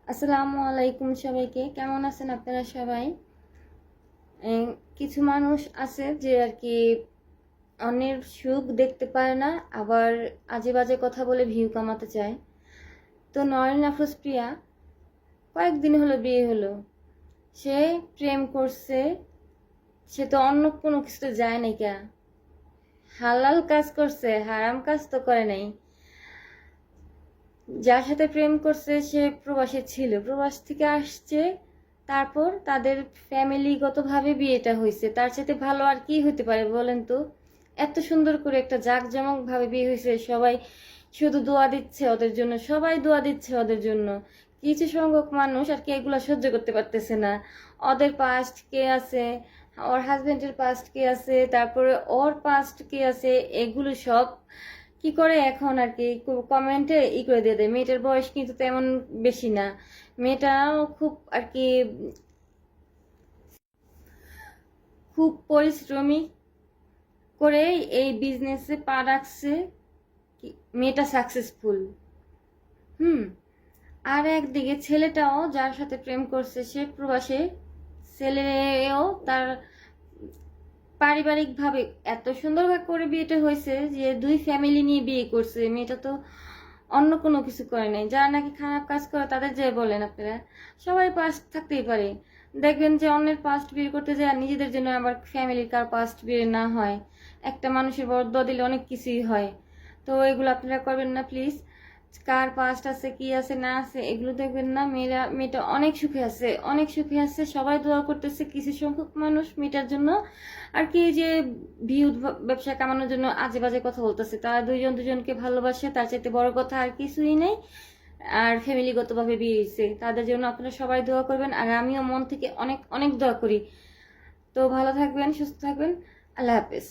আসসালামু আলাইকুম সবাইকে। কেমন আছেন আপনারা সবাই? কিছু মানুষ আছে যে আর কি অন্যের সুখ দেখতে পারে না, আবার আজে বাজে কথা বলে ভিউ কামাতে চায়। তো নয়ন আফরোজ প্রিয়া কয়েকদিন হলো বিয়ে হলো, সে প্রেম করছে, সে তো অন্য কোনো কিছুতে যায় নাই, কে হালাল কাজ করছে, হারাম কাজ তো করে নাই। যার সাথে প্রেম করছে সে প্রবাসী ছিল, প্রবাস থেকে আসছে, তারপর তাদের ফ্যামিলিগতভাবে বিয়েটা হয়েছে। তার সাথে ভালো আর কি হতে পারে বলেন তো? এত সুন্দর করে একটা জাঁকজমক ভাবে বিয়ে হয়েছে, সবাই শুধু দোয়া দিচ্ছে ওদের জন্য, সবাই দোয়া দিচ্ছে ওদের জন্য। কিছু সংখ্যক মানুষ আর কি এগুলো সহ্য করতে পারতেছে না। ওদের পাস্ট কে আছে, ওর হাজবেন্ডের পাস্ট কে আছে, তারপরে ওর পাস্ট কে আছে, এগুলো সব কি করে এখন আর কি কমেন্টে করে দিয়ে দেয়। মেয়েটার বয়স কিন্তু তেমন বেশি না, মেয়েটাও খুব আর কি খুব পরিশ্রমী করে এই বিজনেসে পা রাখছে, মেয়েটা সাকসেসফুল। হুম। আর একদিকে ছেলেটাও যার সাথে প্রেম করছে সে প্রবাসে, ছেলেও তার পারিবারিকভাবে এত সুন্দর করে বিয়েটা হয়েছে যে দুই ফ্যামিলি নিয়ে বিয়ে করছে। মেয়েটা তো অন্য কোনো কিছু করে নাই। যারা নাকি খারাপ কাজ করে তাদের যে বলেন আপনারা, সবাই পাস্ট থাকতেই পারে। দেখবেন যে অন্যের পাস্ট বিয়ে করতে যায় আর নিজেদের জন্য আবার ফ্যামিলির কার পাস্ট বিয়ে না হয়। একটা মানুষের বদয়া দিলে অনেক কিছুই হয়। তো এগুলো আপনারা করবেন না প্লিজ। কার পাস্ট আছে কি আছে না আছে এগুলো দেখবেন না। মেয়েটা অনেক সুখে আছে, অনেক সুখে আছে, সবাই দোয়া করতেছে। কিছু সংখ্যক মানুষ মেয়েটার জন্য আর কি যে ভিউ ব্যবসা কামানোর জন্য আজে বাজে কথা বলতেছে। তারা দুইজন দুজনকে ভালোবাসে, তার চাইতে বড় কথা আর কিছুই নেই। আর ফ্যামিলিগতভাবে বিয়ে হয়েছে, তাদের জন্য আপনারা সবাই দোয়া করবেন, আর আমিও মন থেকে অনেক অনেক দোয়া করি। তো ভালো থাকবেন, সুস্থ থাকবেন। আল্লাহ হাফেজ।